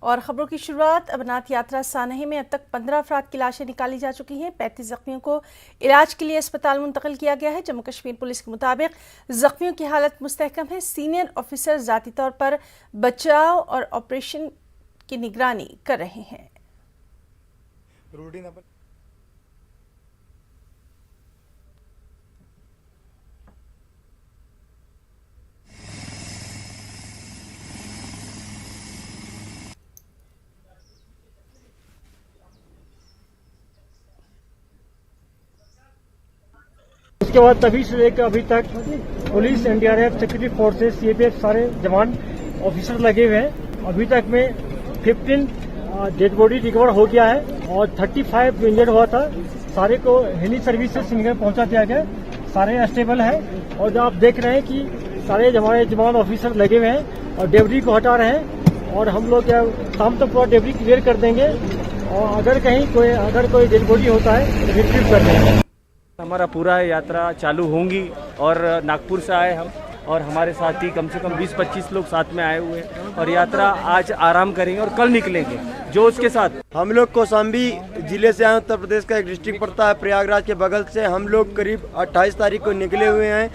और खबरों की शुरुआत अमरनाथ यात्रा सानही में अब तक 15 अफराद की लाशें निकाली जा चुकी हैं। 35 जख्मियों को इलाज के लिए अस्पताल मुंतकिल किया गया है। जम्मू कश्मीर पुलिस के मुताबिक जख्मियों की हालत मुस्तहकम है। सीनियर ऑफिसर ज़ाती तौर पर बचाव और ऑपरेशन की निगरानी कर रहे हैं। उसके बाद तभी से लेकर अभी तक police, NDRF, security forces, CAPF सारे जवान ऑफिसर लगे हुए हैं। अभी तक में 15 डेड बॉडी रिकवर हो गया है और 35 इंजर्ड हुआ था। सारे को हेली सर्विस से श्रीनगर पहुंचा दिया गया। सारे स्टेबल है और जो आप देख रहे हैं कि सारे हमारे जवान ऑफिसर लगे हुए हैं और डेबरी को हटा रहे हैं और हम लोग शाम तक पूरा डेबरी क्लियर कर देंगे और अगर कोई डेड बॉडी होता है तो रिट्रीव कर देंगे। हमारा पूरा यात्रा चालू होंगी और नागपुर से आए हम और हमारे साथी कम से कम 20-25 लोग साथ में आए हुए हैं और यात्रा आज आराम करेंगे और कल निकलेंगे जोश के साथ। हम लोग कौशाम्बी जिले से आए, उत्तर प्रदेश का एक डिस्ट्रिक्ट पड़ता है प्रयागराज के बगल से। हम लोग करीब 28 तारीख को निकले हुए हैं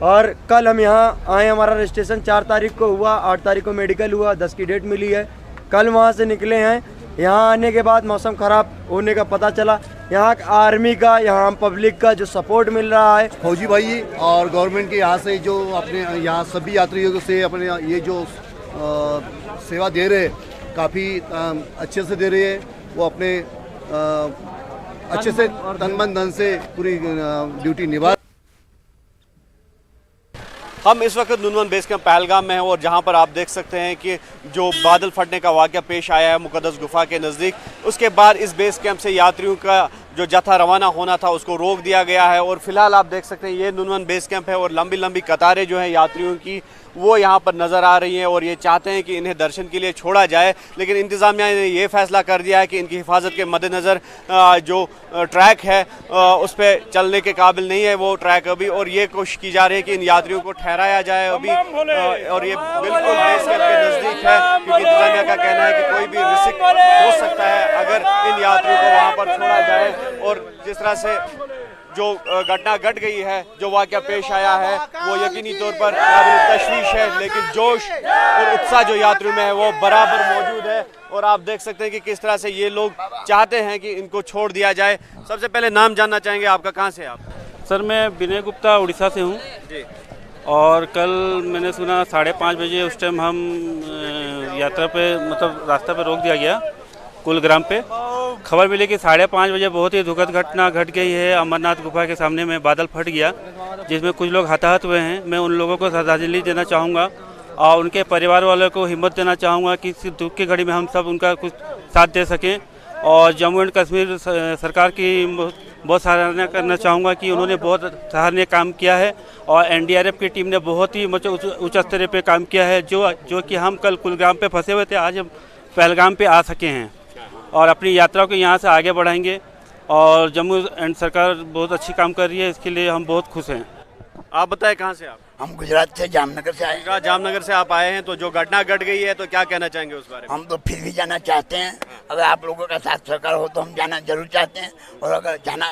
और कल हम यहाँ आए। हमारा रजिस्ट्रेशन 4 तारीख को हुआ, 8 तारीख को मेडिकल हुआ, 10 की डेट मिली है। कल वहाँ से निकले हैं। यहाँ आने के बाद मौसम खराब होने का पता चला। यहाँ आर्मी का, यहाँ पब्लिक का जो सपोर्ट मिल रहा है, फौजी भाई और गवर्नमेंट के यहाँ से जो अपने यहाँ सभी यात्रियों से अपने ये जो सेवा दे रहे हैं काफ़ी अच्छे से दे रहे हैं। वो अपने अच्छे से तन मन धन से पूरी ड्यूटी निभा। हम इस वक्त नुनवन बेस कैंप पहलगाम में हैं और जहां पर आप देख सकते हैं कि जो बादल फटने का वाक़या पेश आया है मुक़द्दस गुफा के नज़दीक, उसके बाद इस बेस कैंप से यात्रियों का जो जत्था रवाना होना था उसको रोक दिया गया है। और फिलहाल आप देख सकते हैं ये नुनवन बेस कैंप है और लंबी लंबी कतारें जो हैं यात्रियों की वो यहाँ पर नज़र आ रही हैं और ये चाहते हैं कि इन्हें दर्शन के लिए छोड़ा जाए, लेकिन इंतज़ामिया ने ये फैसला कर दिया है कि इनकी हिफाजत के मद्देनज़र जो ट्रैक है उस पर चलने के काबिल नहीं है वो ट्रैक अभी, और ये कोशिश की जा रही है कि इन यात्रियों को ठहराया जाए अभी। और ये बिल्कुल बेस कैंप के नज़दीक है क्योंकि इंतज़ामिया का कहना है कि कोई भी रिस्क हो सकता है अगर इन यात्रियों को वहाँ पर छोड़ा जाए। और जिस तरह से जो घटना घट गई है, जो वाक़या पेश आया है, वो यकीनी तौर पर काबिल तशवीश है, लेकिन जोश और उत्साह जो यात्रियों में है वो बराबर मौजूद है। और आप देख सकते हैं कि किस तरह से ये लोग चाहते हैं कि इनको छोड़ दिया जाए। सबसे पहले नाम जानना चाहेंगे आपका, कहाँ से आप? सर मैं विनय गुप्ता उड़ीसा से हूँ और कल मैंने सुना 5:30 बजे उस टाइम हम यात्रा पे मतलब रास्ता पे रोक दिया गया कुलग्राम पे। खबर मिली कि 5:30 बजे बहुत ही दुखद घटना घट गई है। अमरनाथ गुफा के सामने में बादल फट गया जिसमें कुछ लोग हताहत हुए हैं। मैं उन लोगों को श्रद्धांजलि देना चाहूँगा और उनके परिवार वालों को हिम्मत देना चाहूँगा कि इस दुख की घड़ी में हम सब उनका कुछ साथ दे सकें। और जम्मू एंड कश्मीर सरकार की बहुत सराहना करना चाहूँगा कि उन्होंने बहुत सराहनीय काम किया है और एनडीआरएफ की टीम ने बहुत ही उच्च स्तर पे काम किया है। जो कि हम कल कुलग्राम पे फंसे हुए थे, आज हम पहलगाम पे आ सके हैं और अपनी यात्रा को यहाँ से आगे बढ़ाएंगे। और जम्मू एंड सरकार बहुत अच्छी काम कर रही है, इसके लिए हम बहुत खुश हैं। आप बताएं कहाँ से आप? हम गुजरात से जामनगर से आए। जामनगर से आप आए हैं, तो जो घटना घट गई है तो क्या कहना चाहेंगे उस बारे में? हम तो फिर भी जाना चाहते हैं। अगर आप लोगों का साथ सहकार हो तो हम जाना जरूर चाहते हैं और अगर जाना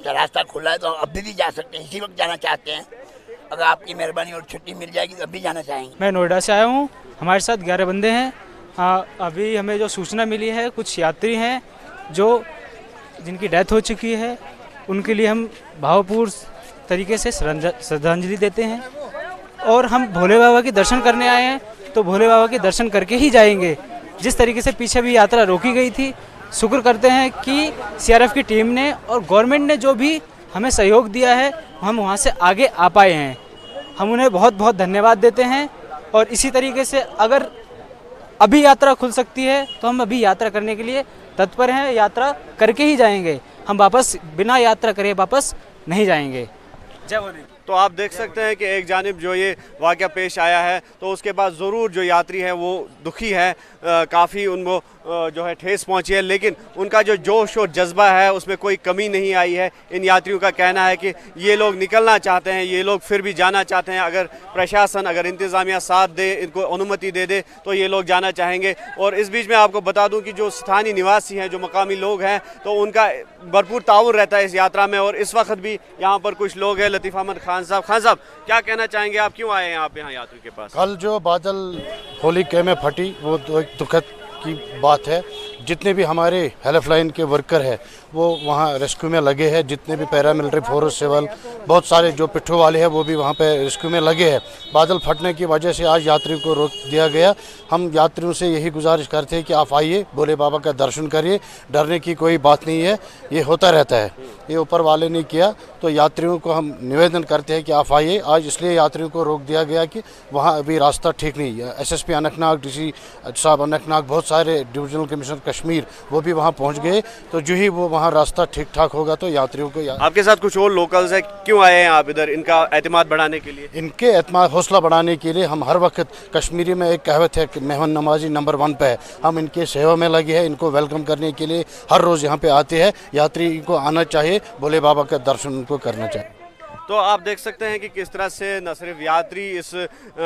रास्ता खुला है तो अभी भी जा सकते हैं, इसी वक्त जाना चाहते हैं। अगर आपकी मेहरबानी और छुट्टी मिल जाएगी तो अभी जाना चाहेंगे। मैं नोएडा से आया हूँ, हमारे साथ 11 बंदे हैं। अभी हमें जो सूचना मिली है कुछ यात्री हैं जिनकी डेथ हो चुकी है, उनके लिए हम भावपूर्ण तरीके से श्रद्धांजलि देते हैं। और हम भोले बाबा के दर्शन करने आए हैं तो भोले बाबा के दर्शन करके ही जाएंगे। जिस तरीके से पीछे भी यात्रा रोकी गई थी, शुक्र करते हैं कि सीआरएफ की टीम ने और गवर्नमेंट ने जो भी हमें सहयोग दिया है हम वहाँ से आगे आ पाए हैं। हम उन्हें बहुत बहुत धन्यवाद देते हैं और इसी तरीके से अगर अभी यात्रा खुल सकती है तो हम अभी यात्रा करने के लिए तत्पर हैं। यात्रा करके ही जाएंगे, हम वापस बिना यात्रा करे वापस नहीं जाएंगे। जय बोले। तो आप देख सकते हैं कि एक जानिब जो ये वाक़या पेश आया है तो उसके बाद ज़रूर जो यात्री है वो दुखी है, काफ़ी उनको जो है ठेस पहुंची है, लेकिन उनका जो जोश और जज्बा है उसमें कोई कमी नहीं आई है। इन यात्रियों का कहना है कि ये लोग निकलना चाहते हैं, ये लोग फिर भी जाना चाहते हैं। अगर प्रशासन, अगर इंतज़ामिया साथ दे, इनको अनुमति दे दे तो ये लोग जाना चाहेंगे। और इस बीच में आपको बता दूं कि जो स्थानीय निवासी हैं, जो मकामी लोग हैं, तो उनका भरपूर ताउन रहता है इस यात्रा में। और इस वक्त भी यहाँ पर कुछ लोग हैं। लतीफ़ अहमद खान साहब क्या कहना चाहेंगे, आप क्यों आए हैं आप यहाँ यात्री के पास? कल जो बादल होली के में फटी वो तो एक दुखद की बात है। जितने भी हमारे हेल्पलाइन के वर्कर हैं वो वहाँ रेस्क्यू में लगे हैं। जितने भी पैरामिलिट्री फोर्स, सिविल, बहुत सारे जो पिट्ठू वाले हैं वो भी वहाँ पे रेस्क्यू में लगे हैं। बादल फटने की वजह से आज यात्रियों को रोक दिया गया। हम यात्रियों से यही गुजारिश करते हैं कि आप आइए, भोले बाबा का दर्शन करिए, डरने की कोई बात नहीं है, ये होता रहता है, ये ऊपर वाले ने किया। तो यात्रियों को हम निवेदन करते हैं कि आप आइए। आज इसलिए यात्रियों को रोक दिया गया कि वहाँ अभी रास्ता ठीक नहीं है। SSP अनंतनाग, DC साहब अनंतनाग, बहुत सारे डिविजनल कमिश्नर कश्मीर वो भी वहाँ पहुँच गए। तो जो ही वो वहाँ रास्ता ठीक ठाक होगा तो यात्रियों को आपके साथ कुछ और लोकल्स है, क्यों आए हैं आप इधर? इनका एतमाद बढ़ाने के लिए, इनके एतमाद हौसला बढ़ाने के लिए हम हर वक्त, कश्मीरी में एक कहावत है कि मेहमान नवाजी नंबर 1 पे है, हम इनके सेवा में लगे हैं। इनको वेलकम करने के लिए हर रोज़ यहाँ पे आते हैं। यात्री को आना चाहिए, भोले बाबा का दर्शन उनको करना चाहिए। तो आप देख सकते हैं कि किस तरह से न सिर्फ यात्री इस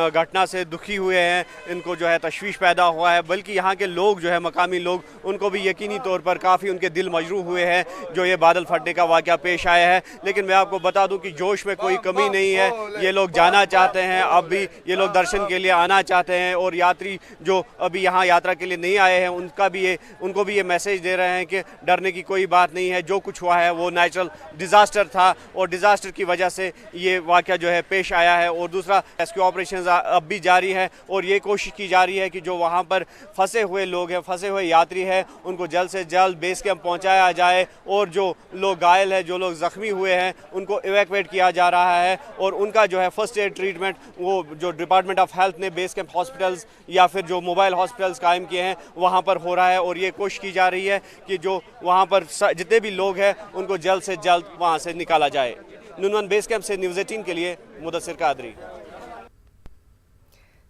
घटना से दुखी हुए हैं, इनको जो है तशवीश पैदा हुआ है, बल्कि यहाँ के लोग जो है, मकामी लोग, उनको भी यकीनी तौर पर काफ़ी उनके दिल मजरूह हुए हैं जो ये बादल फटने का वाक़या पेश आया है। लेकिन मैं आपको बता दूं कि जोश में कोई कमी नहीं है। ये लोग जाना चाहते हैं, अब भी ये लोग दर्शन के लिए आना चाहते हैं। और यात्री जो अभी यहाँ यात्रा के लिए नहीं आए हैं उनको भी ये मैसेज दे रहे हैं कि डरने की कोई बात नहीं है। जो कुछ हुआ है वो नेचुरल डिज़ास्टर था और डिज़ास्टर की वजह से ये वाक़या जो है पेश आया है। और दूसरा, रेस्क्यू ऑपरेशन अब भी जारी है और ये कोशिश की जा रही है कि जो वहाँ पर फंसे हुए लोग हैं, फंसे हुए यात्री हैं, उनको जल्द से जल्द बेस कैंप पहुँचाया जाए। और जो लोग घायल हैं, जो लोग ज़ख्मी हुए हैं, उनको इवैक्यूएट किया जा रहा है। और उनका जो है फर्स्ट एड ट्रीटमेंट वो जो डिपार्टमेंट ऑफ हेल्थ ने बेस कैंप हॉस्पिटल्स या फिर जो मोबाइल हॉस्पिटल्स कायम किए हैं वहाँ पर हो रहा है। और ये कोशिश की जा रही है कि जो वहाँ पर जितने भी लोग हैं उनको जल्द से जल्द वहाँ से निकाला जाए। नुनवन बेस कैंप से न्यूज़ 18 के लिए मुदस्सिर कादरी।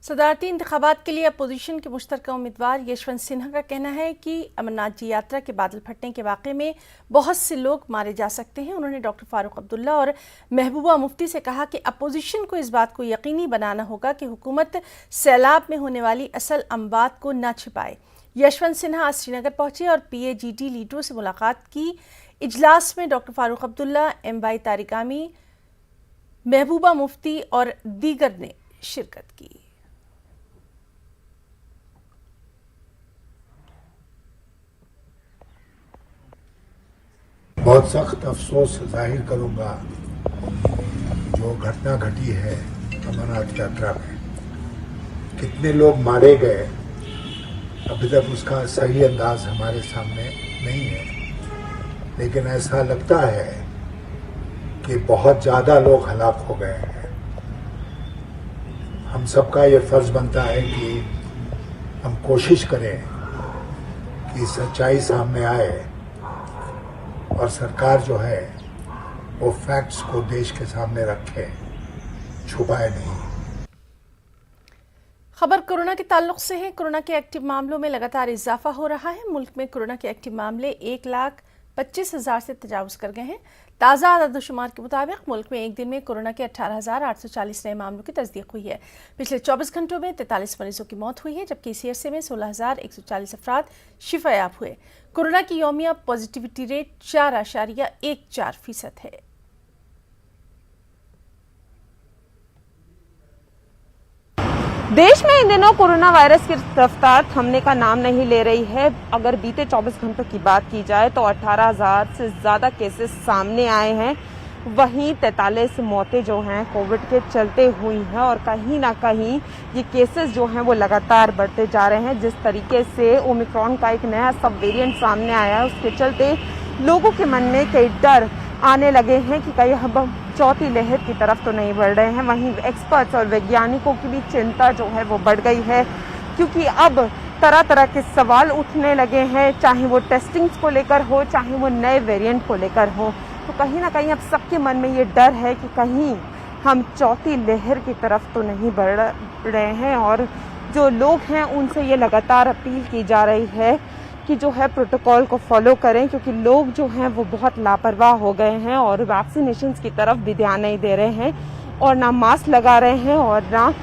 सदारती इंतखाबात के लिए अपोजिशन के मुश्तरका उम्मीदवार यशवंत सिन्हा का कहना है कि अमरनाथ जी यात्रा के बादल फटने के वाक़े में बहुत से लोग मारे जा सकते हैं। उन्होंने डॉक्टर फारूक अब्दुल्ला और महबूबा मुफ्ती से कहा कि अपोजिशन को इस बात को यकीनी बनाना होगा कि हुकूमत सैलाब में होने वाली असल अमवात को न छिपाए। यशवंत सिन्हा आज श्रीनगर पहुंचे और PAGT लीडरों से मुलाकात की। इजलास में डॉक्टर फारूक अब्दुल्ला, MY तारिकामी, महबूबा मुफ्ती और दीगर ने शिरकत की। बहुत सख्त अफसोस जाहिर करूंगा जो घटना घटी है अमरनाथ यात्रा में। कितने लोग मारे गए अभी तक उसका सही अंदाज हमारे सामने नहीं है, लेकिन ऐसा लगता है कि बहुत ज़्यादा लोग हलाक हो गए हैं। हम सबका ये फर्ज बनता है कि हम कोशिश करें कि सच्चाई सामने आए और सरकार जो है वो फैक्ट्स को देश के सामने रखे, छुपाए नहीं। खबर कोरोना के ताल्लुक से है। कोरोना के एक्टिव मामलों में लगातार इजाफा हो रहा है। मुल्क में कोरोना के एक्टिव मामले 1,25,000 से तजावुज़ कर गए हैं। ताज़ा आदादोशुमार के मुताबिक मुल्क में एक दिन में कोरोना के 18,840 नए मामलों की तस्दीक हुई है। पिछले 24 घंटों में 43 मरीजों की मौत हुई है, जबकि इसी अरसे में 16,140 अफराद शिफायाब हुए। कोरोना की यौमिया पॉजिटिविटी रेट 4.14% है। देश में इन दिनों कोरोना वायरस की रफ्तार थमने का नाम नहीं ले रही है। अगर बीते 24 घंटों की बात की जाए तो 18,000 से ज्यादा केसेस सामने आए हैं। वहीं 43 मौतें जो हैं कोविड के चलते हुई हैं और कहीं ना कहीं ये केसेस जो हैं वो लगातार बढ़ते जा रहे हैं। जिस तरीके से ओमिक्रॉन का एक नया सब वेरिएंट सामने आया है उसके चलते लोगों के मन में कई डर आने लगे हैं कि कहीं हम चौथी लहर की तरफ तो नहीं बढ़ रहे हैं। वहीं एक्सपर्ट्स और वैज्ञानिकों की भी चिंता जो है वो बढ़ गई है, क्योंकि अब तरह तरह के सवाल उठने लगे हैं, चाहे वो टेस्टिंग्स को लेकर हो, चाहे वो नए वेरिएंट को लेकर हो। तो कहीं ना कहीं अब सबके मन में ये डर है कि कहीं हम चौथी लहर की तरफ तो नहीं बढ़ रहे हैं। और जो लोग हैं उनसे ये लगातार अपील की जा रही है की जो है प्रोटोकॉल को फॉलो करें, क्योंकि लोग जो हैं वो बहुत लापरवाह हो गए हैं और वैक्सीनेशन की तरफ भी ध्यान नहीं दे रहे हैं और ना मास्क लगा रहे हैं और ना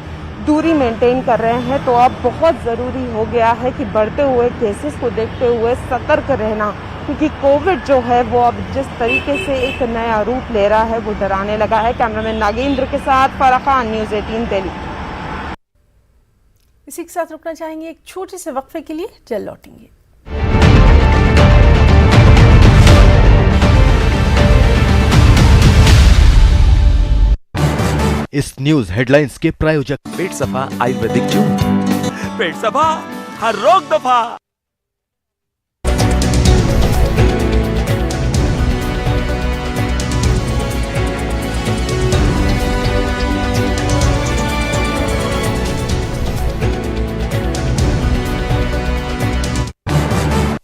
दूरी मेंटेन कर रहे हैं। तो अब बहुत ज़रूरी हो गया है कि बढ़ते हुए केसेस को देखते हुए सतर्क रहना, क्योंकि कोविड जो है वो अब जिस तरीके से एक नया रूप ले रहा है वो डराने लगा है। कैमरामैन नागेंद्र के साथ फराह खान, न्यूज़ 18 दिल्ली। इसी के साथ रुकना चाहेंगे एक छोटे से वक्फे के लिए, जल्द लौटेंगे। इस न्यूज हेडलाइंस के प्रायोजक पेट सफा आयुर्वेदिक चूर्ण, पेट सफा हर रोग दफा।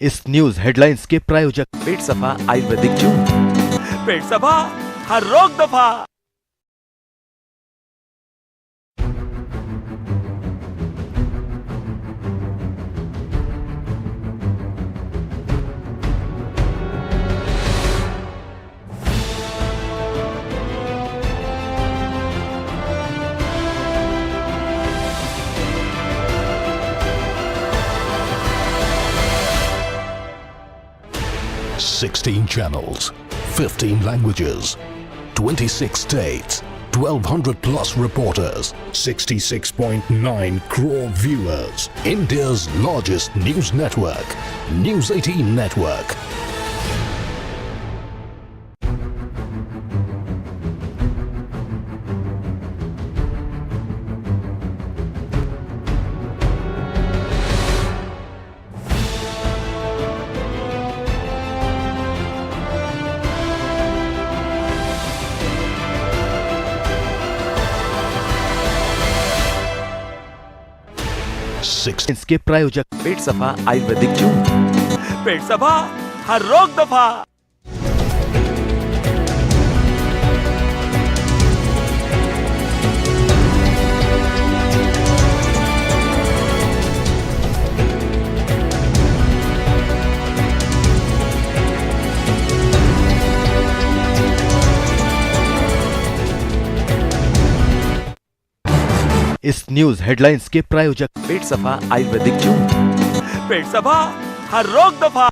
इस न्यूज हेडलाइंस के प्रायोजक पेट सफा आयुर्वेदिक चूर्ण, पेट सफा हर रोग दफा। Sixteen channels, 15 languages, 26 states, 1,200 plus reporters, 66.9 crore viewers. India's largest news network, News 18 Network. इसके प्रायोजक पेट सफा आयुर्वेदिक चूर्ण, पेट सफा हर रोग दफा। इस न्यूज हेडलाइंस के प्रायोजक पेट सफा आयुर्वेदिक चूर्ण, पेट सफा हर रोग दफा।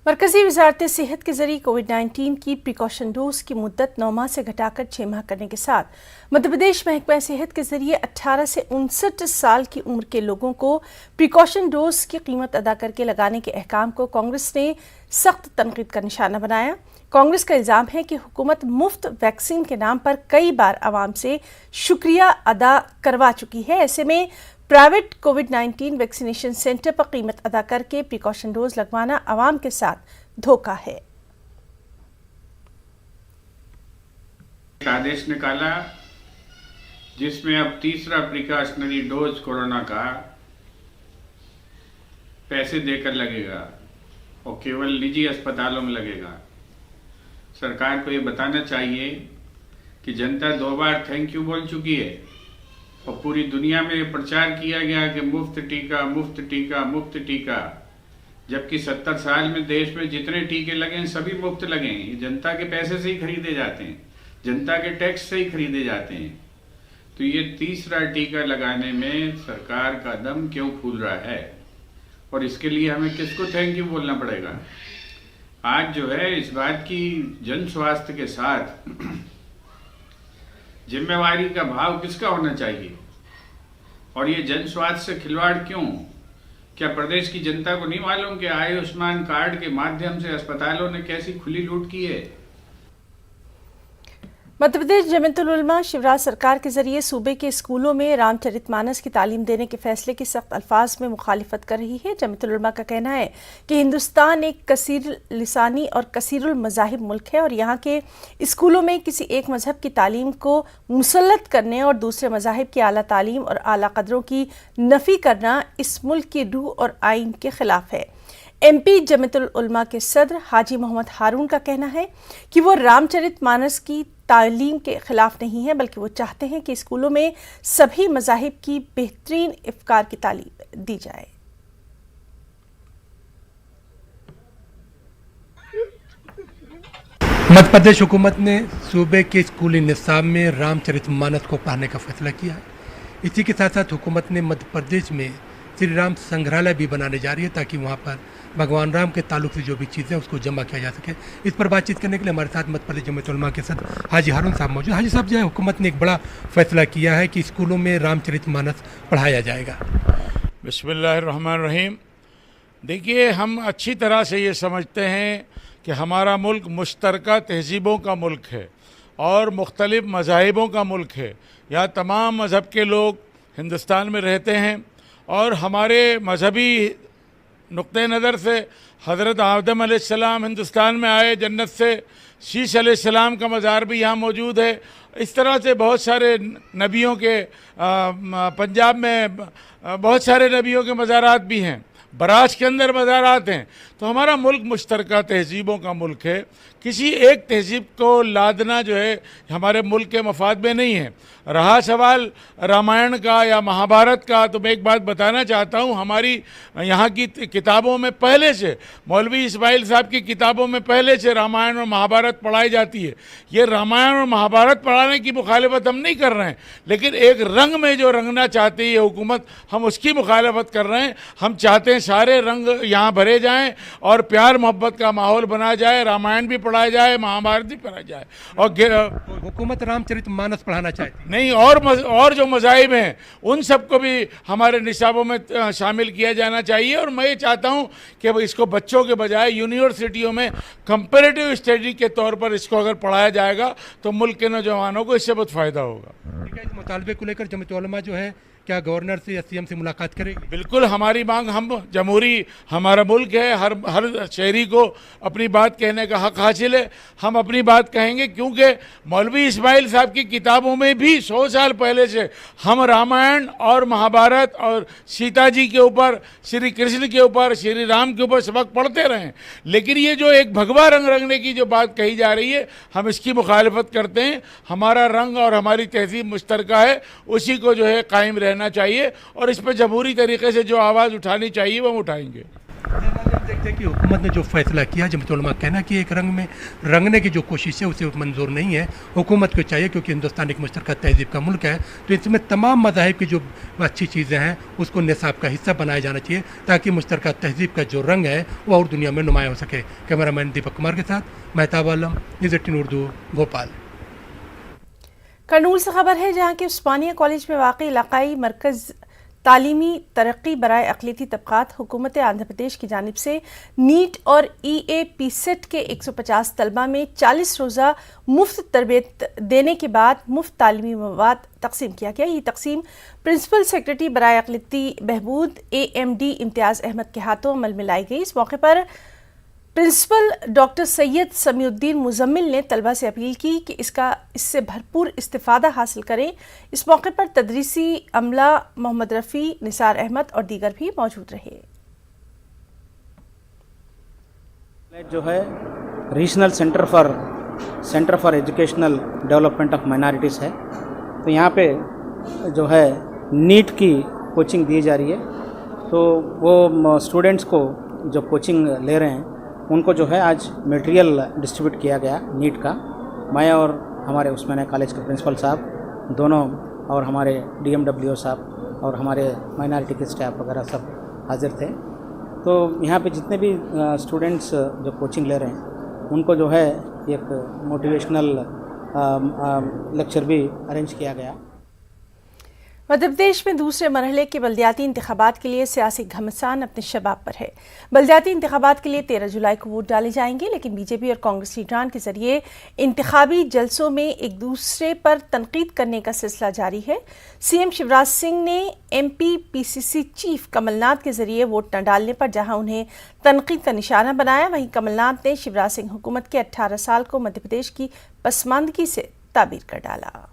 मरकजी वजारत सेहत के जरिए कोविड-19 की प्रिकॉशन डोज की मुद्दत 9 माह से घटाकर 6 माह करने के साथ मध्य प्रदेश महकमा सेहत के जरिए 18 से 59 साल की उम्र के लोगों को प्रिकॉशन डोज की कीमत अदा करके लगाने के अहकाम को कांग्रेस ने सख्त तनकीद का निशाना बनाया। कांग्रेस का इल्ज़ाम है कि हुकूमत मुफ्त वैक्सीन के नाम पर कई बार आवाम से शुक्रिया अदा करवा चुकी है। ऐसे में प्राइवेट कोविड-19 वैक्सीनेशन सेंटर पर कीमत अदा करके प्रिकॉशन डोज लगवाना आवाम के साथ धोखा है। आदेश निकाला जिसमें अब तीसरा प्रिकॉशनरी डोज कोरोना का पैसे देकर लगेगा और केवल निजी अस्पतालों में लगेगा। सरकार को ये बताना चाहिए कि जनता 2 बार थैंक यू बोल चुकी है और पूरी दुनिया में प्रचार किया गया कि मुफ्त टीका मुफ्त टीका मुफ्त टीका, जबकि 70 साल में देश में जितने टीके लगे हैं सभी मुफ्त लगे हैं। ये जनता के पैसे से ही खरीदे जाते हैं, जनता के टैक्स से ही खरीदे जाते हैं। तो ये तीसरा टीका लगाने में सरकार का दम क्यों फूल रहा है और इसके लिए हमें किसको थैंक यू बोलना पड़ेगा? आज जो है इस बात की जन स्वास्थ्य के साथ जिम्मेवारी का भाव किसका होना चाहिए और ये जन स्वास्थ्य से खिलवाड़ क्यों? क्या प्रदेश की जनता को नहीं मालूम कि आयुष्मान कार्ड के माध्यम से अस्पतालों ने कैसी खुली लूट की है? मध्य प्रदेश जमीयतुल उलमा शिवराज सरकार के जरिए सूबे के स्कूलों में रामचरितमानस की तालीम देने के फैसले की सख्त अल्फाज में मुखालिफत कर रही है। जमीयतुल उलमा का कहना है कि हिंदुस्तान एक कसीर लिसानी और कसीरुल मज़ाहिब मुल्क है और यहाँ के स्कूलों में किसी एक मजहब की तालीम को मुसल्लत करने और दूसरे मज़ाहिब की आला तालीम और आला कदरों की नफ़ी करना इस मुल्क की रूह और आइन के खिलाफ है। एमपी जमीयतुल उलमा के सदर हाजी मोहम्मद हारून का कहना है कि वो रामचरितमानस की तालीम के खिलाफ नहीं है, बल्कि वो चाहते हैं कि स्कूलों में सभी मज़ाहिब की बेहतरीन इफ्कार की तालीम दी जाए। मध्य प्रदेश हुकूमत ने सूबे के स्कूली निसाब में रामचरितमानस को पढ़ाने का फैसला किया है। इसी के साथ साथ हुकूमत ने मध्य प्रदेश में श्री राम संग्रहालय भी बनाने जा रही है, ताकि वहाँ पर भगवान राम के ताल्लुक से जो भी चीज़ें हैं उसको जमा किया जा सके। इस पर बातचीत करने के लिए हमारे साथ मध्य प्रदेश जमीयत उलमा के सदर हाजी हारून साहब मौजूद। हाजी साहब, जो है हुकूमत ने एक बड़ा फैसला किया है कि स्कूलों में रामचरितमानस पढ़ाया जाएगा। बिस्मिल्लाहिर्रहमानिर्रहीम। देखिए, हम अच्छी तरह से ये समझते हैं कि हमारा मुल्क मुश्तरका तहज़ीबों का मुल्क है और मुख्तलिफ़ मज़ाहिबों का मुल्क है। यहाँ तमाम मज़हब के लोग हिंदुस्तान में रहते हैं और हमारे मजहबी नुक्ते नज़र से हज़रत आदम अलैहिस्सलाम हिंदुस्तान में आए जन्नत से, शीश अलैहिस्सलाम का मज़ार भी यहाँ मौजूद है। इस तरह से बहुत सारे नबियों के पंजाब में बहुत सारे नबियों के मज़ारात भी हैं, बराज के अंदर मज़ारात हैं। तो हमारा मुल्क मुश्तरका तहज़ीबों का मुल्क है। किसी एक तहज़ीब को लादना जो है हमारे मुल्क के मफाद में नहीं है। रहा सवाल रामायण का या महाभारत का, तो मैं एक बात बताना चाहता हूँ, हमारी यहाँ की किताबों में पहले से, मौलवी इस्माइल साहब की किताबों में पहले से रामायण और महाभारत पढ़ाई जाती है। ये रामायण और महाभारत पढ़ाने की मुखालफत हम नहीं कर रहे हैं, लेकिन एक रंग में जो रंगना चाहती है हुकूमत, हम उसकी मुखालफत कर रहे हैं। हम चाहते हैं सारे रंग यहाँ भरे जाएँ और प्यार मोहब्बत का माहौल बनाया जाए, रामायण भी पढ़ाया जाए, महाभारत भी पढ़ाया जाए। और हुकूमत रामचरितमानस पढ़ाना चाहती है नहीं, और जो मज़ाहिब हैं उन सबको भी हमारे निसाबों में शामिल किया जाना चाहिए। और मैं ये चाहता हूँ कि इसको बच्चों के बजाय यूनिवर्सिटियों में कंपैरेटिव स्टडी के तौर पर इसको अगर पढ़ाया जाएगा तो मुल्क के नौजवानों को इससे बहुत फ़ायदा होगा। ठीक है, इस मुतालबे को लेकर जमीयत उलमा जो है क्या गवर्नर से या सीएम से मुलाकात करेगी? बिल्कुल, हमारी मांग, हम जमहूरी हमारा मुल्क है, हर शहरी को अपनी बात कहने का हक हासिल है। हम अपनी बात कहेंगे क्योंकि मौलवी इस्माइल साहब की किताबों में भी 100 साल पहले से हम रामायण और महाभारत और सीता जी के ऊपर, श्री कृष्ण के ऊपर, श्री राम के ऊपर सबक पढ़ते रहे। लेकिन ये जो एक भगवा रंग रंगने की जो बात कही जा रही है, हम इसकी मुखालफत करते हैं। हमारा रंग और हमारी तहजीब मुश्तरका है, उसी को जो है कायम रहना चाहिए और इस पर जमहूरी तरीके से जो आवाज़ उठानी चाहिए वो हम उठाएंगे। देखते हैं कि हुकूमत ने जो फैसला किया, जमीयत उलमा कहना कि एक रंग में रंगने की जो कोशिश है उसे मंजूर नहीं है। हुकूमत को चाहिए, क्योंकि हिंदुस्तान एक मुश्तरका तहजीब का मुल्क है, तो इसमें तमाम मज़ाहिब की जो अच्छी चीज़ें हैं उसको निसाब का हिस्सा बनाया जाना चाहिए, ताकि मुश्तरका तहजीब का जो रंग है वो और दुनिया में नुमाया हो सके। कैमरामैन दीपक कुमार के साथ मेहताब आलम, न्यूज़ 18 उर्दू, भोपाल। करनूल से खबर है, जहां के उस्मानिया कॉलेज में वाक़ई इलाकाई मरकज़ तालीमी तरक्की बराए अक़लियती तबक़ात हुकूमत आंध्र प्रदेश की जानिब से नीट और EAPSET के 150 तलबा में 40 रोज़ा मुफ्त तरबियत देने के बाद मुफ्त तालीमी मवाद तकसीम किया गया। ये तकसीम प्रिंसिपल सेक्रेटरी बराए अक़लियती बहबूद AMD इम्तियाज़ अहमद के हाथों अमल में लाई गई। इस मौके पर प्रिंसिपल डॉक्टर सैयद समीउद्दीन मुजम्मिल ने तलबा से अपील की कि इससे भरपूर इस्तिफ़ादा हासिल करें। इस मौके पर तदरीसी अमला मोहम्मद रफ़ी, निसार अहमद और दीगर भी मौजूद रहे। जो है regional centre for educational development of minorities है, तो यहाँ पे जो है नीट की कोचिंग दी जा रही है। तो वो स्टूडेंट्स को जो कोचिंग ले रहे हैं उनको जो है आज मटेरियल डिस्ट्रीब्यूट किया गया नीट का। मैं और हमारे उस्मानिया कॉलेज के प्रिंसिपल साहब दोनों और हमारे DMWO साहब और हमारे माइनॉरिटी के स्टाफ वगैरह सब हाजिर थे। तो यहाँ पे जितने भी स्टूडेंट्स जो कोचिंग ले रहे हैं उनको जो है एक मोटिवेशनल लेक्चर भी अरेंज किया गया। मध्य प्रदेश में दूसरे मरहले के बल्दियाती इंतखाबात के लिए सियासी घमासान अपने शबाब पर है। बल्दियाती इंतखाबात के लिए 13 जुलाई को वोट डाले जाएंगे, लेकिन बीजेपी और कांग्रेस लीडरान के जरिए इंतखाबी जलसों में एक दूसरे पर तनकीद करने का सिलसिला जारी है। CM शिवराज सिंह ने MP PCC चीफ कमलनाथ के जरिए वोट न डालने पर जहां उन्हें तनकीद का निशाना बनाया, वहीं कमलनाथ ने शिवराज सिंह हुकूमत के 18 साल को मध्य प्रदेश की पसमानदगी से ताबीर कर डाला।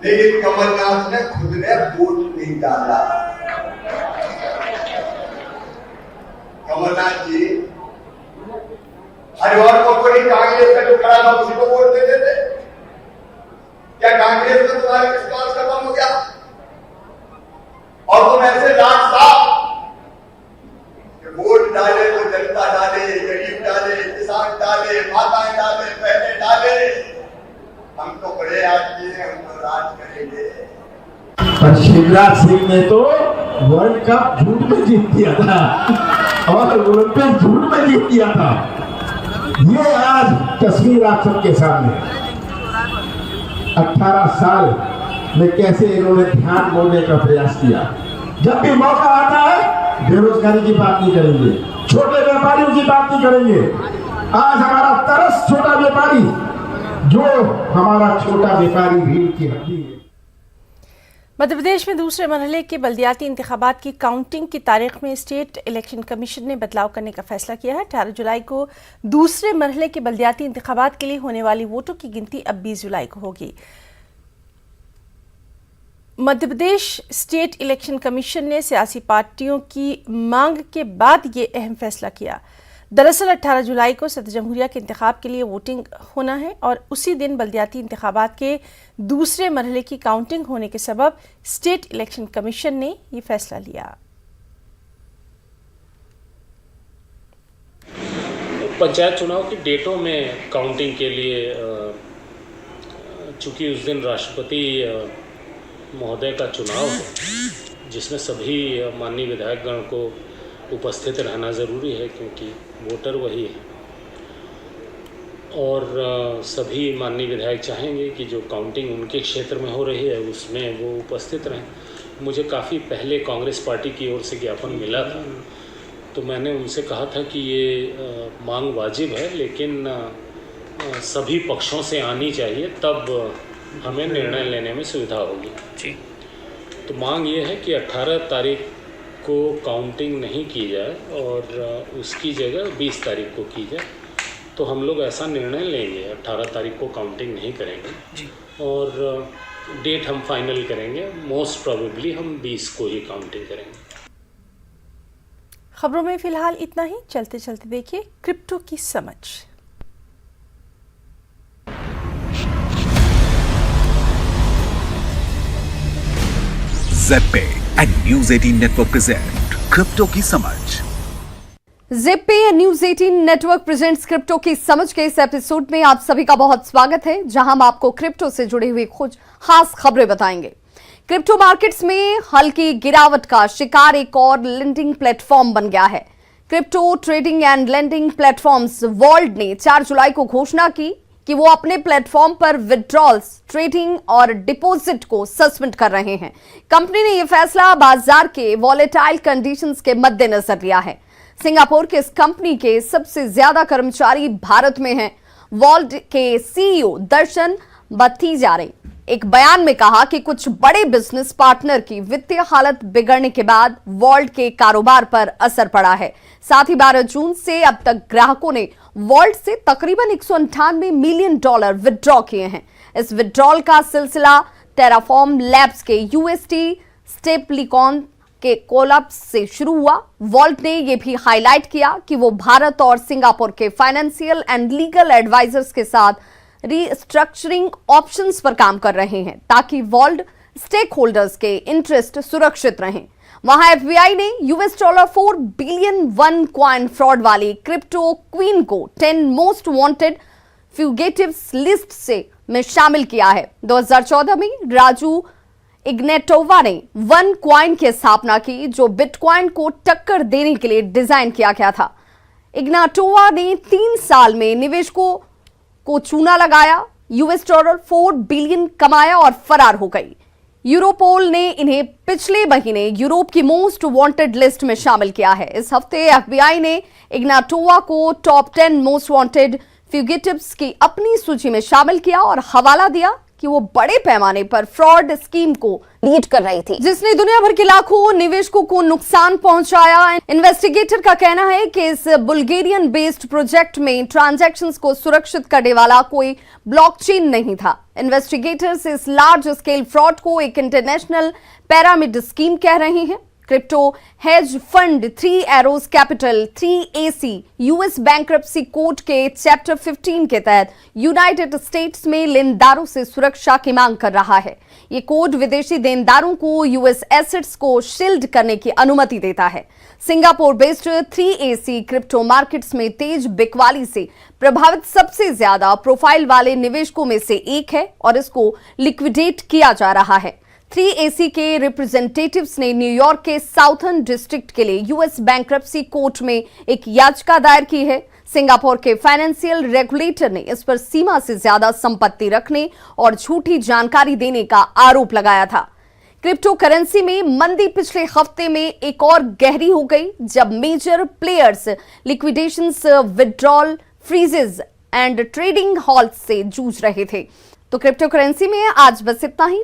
लेकिन कमलनाथ ने खुद ने वोट नहीं डाला। कमलनाथ जी हरिद्वार को कोई कांग्रेस का जो खड़ा था उसी को वोट दे देते। क्या कांग्रेस में तुम्हारा विश्वास खत्म हो गया? और तुम ऐसे लाट साहब वोट डाले तो जनता डाले, गरीब डाले, किसान डाले, माताएं डाले, बहनें डाले। हम तो बड़े आदमी हैं, हम तो राज करेंगे। पर शिवराज सिंह ने तो वर्ल्ड कप झूठ में जीत दिया था और ओलंपिक झूठ में जीत दिया था। ये आज तस्वीर आप सबके सामने 18 साल में कैसे इन्होंने ध्यान मोड़ने का प्रयास किया। जब भी मौका आता है बेरोजगारी की बात नहीं करेंगे, छोटे व्यापारियों की बात नहीं करेंगे। आज हमारा तरस छोटा व्यापारी, जो हमारा छोटा व्यापारी भीड़ की हड्डी है। मध्य प्रदेश में दूसरे मरहले के बल्दियाती इंतखाबात की काउंटिंग की तारीख में स्टेट इलेक्शन कमीशन ने बदलाव करने का फैसला किया है। 18 जुलाई को दूसरे मरहले के बल्दियाती इंतखाबात के लिए होने वाली वोटों की गिनती अब 20 जुलाई को होगी। Madhya Pradesh state election commission ने सियासी पार्टियों की मांग के बाद ये अहम फैसला किया। दरअसल 18 जुलाई को सदर जमहूरिया के इंतखाब के लिए वोटिंग होना है और उसी दिन बल्दियाती इंतखाबात के दूसरे मरहले की काउंटिंग होने के सबब स्टेट इलेक्शन कमीशन ने ये फैसला लिया। पंचायत चुनाव की डेटों में काउंटिंग के लिए चूंकि उस दिन राष्ट्रपति महोदय का चुनाव है, जिसमें सभी माननीय विधायकगण को उपस्थित रहना ज़रूरी है क्योंकि वोटर वही है और सभी माननीय विधायक चाहेंगे कि जो काउंटिंग उनके क्षेत्र में हो रही है उसमें वो उपस्थित रहें। मुझे काफ़ी पहले कांग्रेस पार्टी की ओर से ज्ञापन मिला था, तो मैंने उनसे कहा था कि ये मांग वाजिब है लेकिन सभी पक्षों से आनी चाहिए, तब हमें निर्णय लेने में सुविधा होगी। जी, तो मांग ये है कि 18 तारीख को काउंटिंग नहीं की जाए और उसकी जगह 20 तारीख को की जाए। तो हम लोग ऐसा निर्णय लेंगे, 18 तारीख को काउंटिंग नहीं करेंगे जी, और डेट हम फाइनल करेंगे। मोस्ट प्रोबेबली हम 20 को ही काउंटिंग करेंगे। खबरों में फिलहाल इतना ही। चलते चलते देखिए क्रिप्टो की समझ। ज़ेड पे and news 18 network present crypto की समझ। ज़ेड पे and news 18 network presents crypto की समझ के इस एपिसोड में आप सभी का बहुत स्वागत है, जहां हम आपको क्रिप्टो से जुड़ी हुई कुछ खास खबरें बताएंगे। क्रिप्टो मार्केट्स में हल्की गिरावट का शिकार एक और लेंडिंग प्लेटफॉर्म बन गया है। Crypto trading and lending platforms Vauld ने 4 जुलाई को घोषणा की कि वो अपने प्लेटफॉर्म पर विड्रॉल्स, ट्रेडिंग और डिपॉजिट को सस्पेंड कर रहे हैं। कंपनी ने यह फैसला बाजार के वॉलेटाइल कंडीशंस के मद्देनजर लिया है। सिंगापुर के इस कंपनी के सबसे ज्यादा कर्मचारी भारत में हैं। वॉल्ट के सीईओ दर्शन भतीजा ने एक बयान में कहा कि कुछ बड़े बिजनेस पार्टनर की वित्तीय हालत बिगड़ने के बाद वॉल्ट के कारोबार पर असर पड़ा है। साथ ही 12 जून से अब तक ग्राहकों ने वॉल्ट से तकरीबन $198 मिलियन विड्रॉ किए हैं। इस विड्रॉल का सिलसिला टेराफॉर्म लैब्स के यूएसटी स्टेपलिकॉन के कोलैप्स से शुरू हुआ। वॉल्ट ने यह भी हाईलाइट किया कि वो भारत और सिंगापुर के फाइनेंशियल एंड लीगल एडवाइजर्स के साथ रीस्ट्रक्चरिंग ऑप्शंस पर काम कर रहे हैं ताकि वॉल्ट स्टेक होल्डर्स के इंटरेस्ट सुरक्षित रहें। वहां एफबीआई ने $4 बिलियन वन कॉइन फ्रॉड वाली क्रिप्टो क्वीन को 10 मोस्ट वांटेड फ्यूगेटिव्स लिस्ट से में शामिल किया है। 2014 में राजू इग्नेटोवा ने वन कॉइन की स्थापना की, जो बिटकॉइन को टक्कर देने के लिए डिजाइन किया गया था। इग्नेटोवा ने 3 साल में निवेशकों को चूना लगाया, $4 बिलियन कमाया और फरार हो गई। यूरोपोल ने इन्हें पिछले महीने यूरोप की मोस्ट वांटेड लिस्ट में शामिल किया है। इस हफ्ते एफबीआई ने इग्नेटोवा को टॉप 10 मोस्ट वांटेड फ्यूगेटिव्स की अपनी सूची में शामिल किया और हवाला दिया कि कि वो बड़े पैमाने पर फ्रॉड स्कीम को लीड कर रही थी, जिसने दुनिया भर के लाखों निवेशकों को नुकसान पहुंचाया। इन्वेस्टिगेटर का कहना है कि इस बुल्गेरियन बेस्ड प्रोजेक्ट में ट्रांजैक्शंस को सुरक्षित करने वाला कोई ब्लॉकचेन नहीं था। इन्वेस्टिगेटर्स इस लार्ज स्केल फ्रॉड को एक इंटरनेशनल पिरामिड स्कीम कह रहे हैं। Crypto hedge fund 3 arrows capital 3AC US bankruptcy code के चैप्टर 15 के तहत यूनाइटेड स्टेट्स में लेनदारों से सुरक्षा की मांग कर रहा है। ये कोड विदेशी देनदारों को यूएस एसेट्स को शील्ड करने की अनुमति देता है। Singapore based 3AC crypto markets में तेज बिकवाली से प्रभावित सबसे ज्यादा प्रोफाइल वाले निवेशकों में से एक है और इसको लिक्विडेट किया जा रहा है। 3AC के रिप्रेजेंटेटिव्स ने न्यूयॉर्क के साउथर्न डिस्ट्रिक्ट के लिए यूएस बैंक्रप्सी कोर्ट में एक याचिका दायर की है। सिंगापुर के फाइनेंशियल रेगुलेटर ने इस पर सीमा से ज्यादा संपत्ति रखने और झूठी जानकारी देने का आरोप लगाया था। क्रिप्टो करेंसी में मंदी पिछले हफ्ते में एक और गहरी हो गई जब major players liquidations, withdrawal, freezes and trading halt से जूझ रहे थे। तो क्रिप्टो करेंसी में आज बस इतना ही।